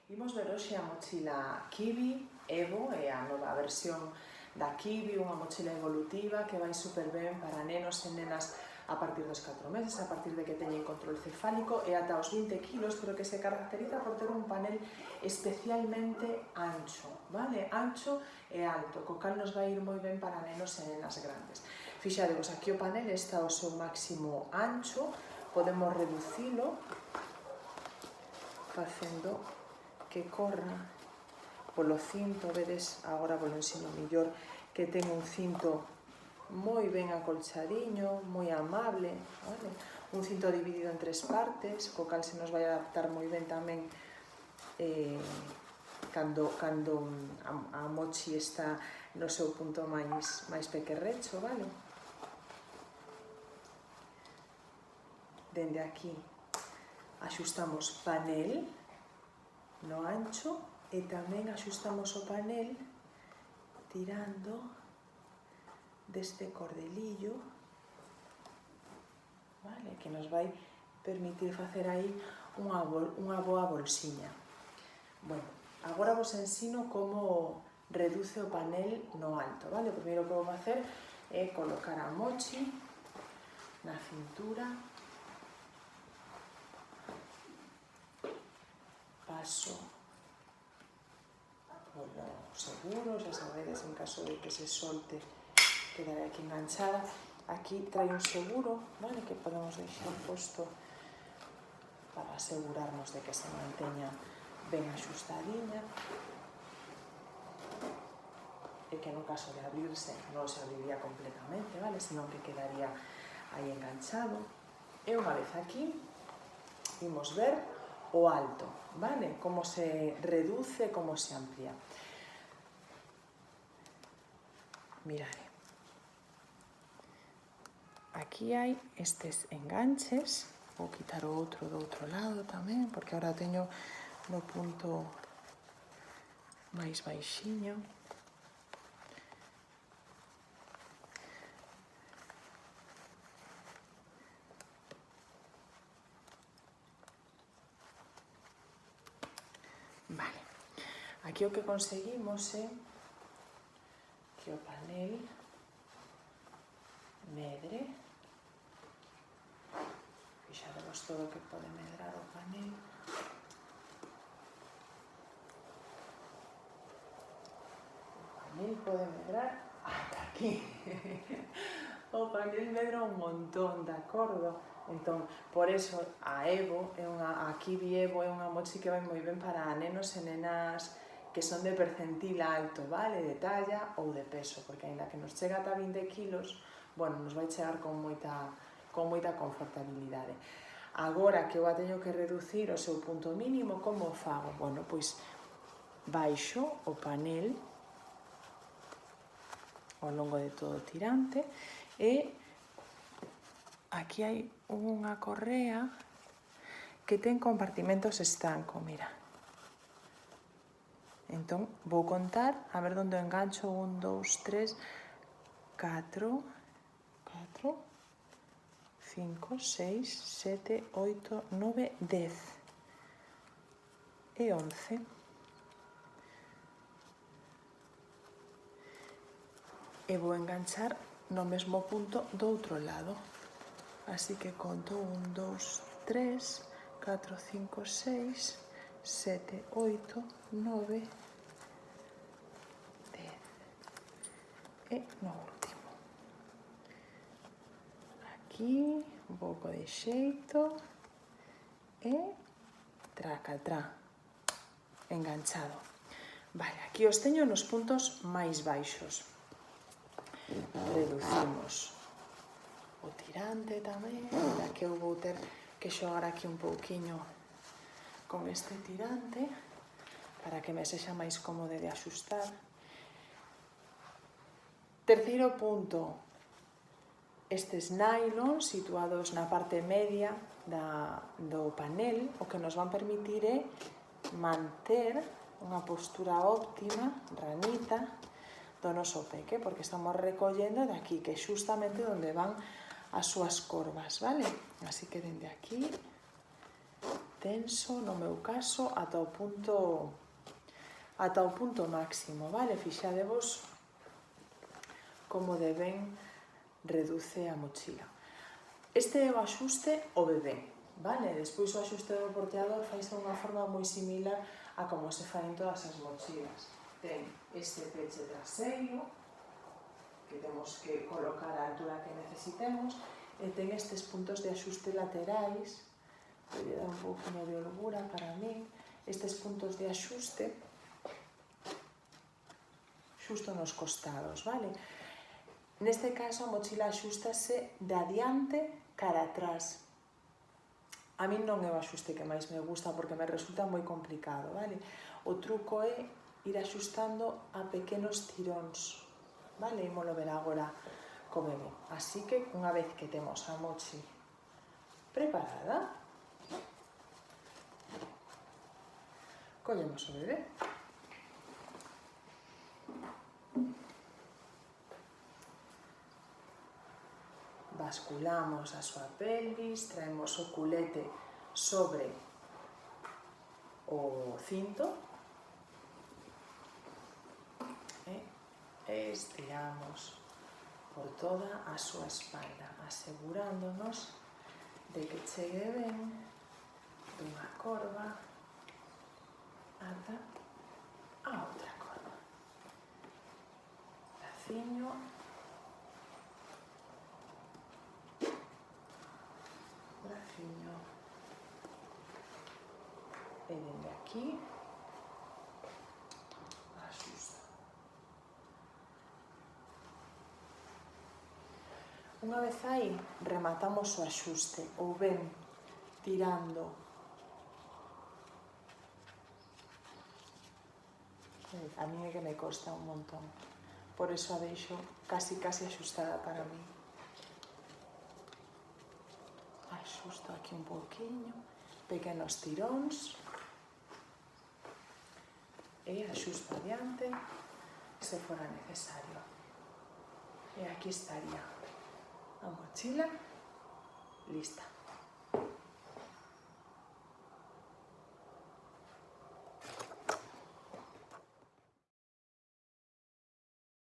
Imos ver hoxe a mochila Kiwi Evo, é a nova versión da Kiwi, unha mochila evolutiva que vai super ben para nenos e nenas a partir dos 4 meses, a partir de que teñen control cefálico e ata os 20 kilos, pero que se caracteriza por ter un panel especialmente ancho, vale? Ancho e alto, co cal nos vai ir moi ben para nenos e nenas grandes. Fixadevos, aquí o panel está ao seu máximo ancho, podemos reducilo facendo que corra polo cinto, vedes, agora vos lo ensino mellor, que ten un cinto moi ben acolchadiño, moi amable, vale? Un cinto dividido en 3 partes, co cal se nos vai adaptar moi ben tamén cando a mochi está no seu punto máis pequerrecho, vale? Dende aquí axustamos panel no ancho e tamén axustamos o panel tirando deste cordelillo, vale? Que nos vai permitir facer aí unha boa bolsiña. Bueno, agora vos ensino como reduce o panel no alto, vale? O primeiro que vou facer é colocar a mochi na cintura, paso polo seguro, xa sabedes, en caso de que se solte quedará aquí enganchada. Aquí trae un seguro, vale, que podemos deixar posto para asegurarnos de que se manteña ben axustadiña e que no caso de abrirse non se abriría completamente, vale, senón que quedaría aí enganchado. E unha vez aquí imos ver o alto, vale, como se reduce, como se amplía. Mirade, aquí hai estes enganches, vou quitar o outro do outro lado tamén, porque agora teño no punto máis baixiño. Vale, aquí o que conseguimos é que o panel medre, fixadevos todo o que pode medrar o panel, pode medrar ata aquí. O panel medra un montón, de acordo? Entón, por eso a Kiwi Evo é unha mochi que vai moi ben para nenos e nenas que son de percentil alto, vale? De talla ou de peso, porque aínda que nos chega ata 20 kilos, bueno, nos vai chegar con moita confortabilidade. Agora que eu a teño que reducir ao seu punto mínimo, como fago? Bueno, pois baixo o panel ao longo de todo o tirante e aquí hai unha correa que ten compartimentos estanco, mira. Entón, vou contar, a ver onde engancho, 1, 2, 3, 4, 5, 6, 7, 8, 9, 10 e 11. E vou enganchar no mesmo punto do outro lado. Así que conto 1, 2, 3, 4, 5, 6, 7, 8, 9, 10 e no último. Aquí un pouco de xeito e tracatrá, enganchado. Vale, aquí os teño nos puntos máis baixos. Reducimos o tirante tamén, da que eu vou ter que xogar aquí un pouquiño con este tirante para que me sexa máis cómodo de axustar. Terceiro punto, estes nylon situados na parte media do panel, o que nos van permitir é manter unha postura óptima, ranita, do noso peque, porque estamos recollendo de aquí, que é justamente onde van as súas corvas, vale? Así que dende aquí tenso, no meu caso, ata o punto máximo, vale? Fixadevos como de ben reduce a mochila. Este é o axuste o bebé, vale? Despois o axuste do porteador faise de unha forma moi similar a como se fai en todas as mochilas. Ten este peche traseiro, que temos que colocar a altura que necesitemos, e ten estes puntos de axuste laterais, que lle dá un pouco de holgura para min, estes puntos de axuste xusto nos costados, vale? Neste caso a mochila axústase de adiante cara atrás. A min non é o axuste que máis me gusta porque me resulta moi complicado, vale? O truco é ir axustando a pequenos tiróns, vale? Imolo ver agora co bebé. Así que unha vez que temos a mochi preparada, collemos o bebé. Basculamos a súa pelvis, traemos o culete sobre o cinto e estiramos por toda a súa espalda, asegurándonos de que chegue ben dunha corva ata a outra corva. Braciño, braciño, e dende aquí axusta. Unha vez aí, rematamos o axuste, ou ben tirando. A mí é que me costa un montón, por eso a deixo casi axustada para mí. Axusto aquí un pouquiño, pequenos tiróns, e axusto adiante se fora necesario. E aquí estaría a mochila lista.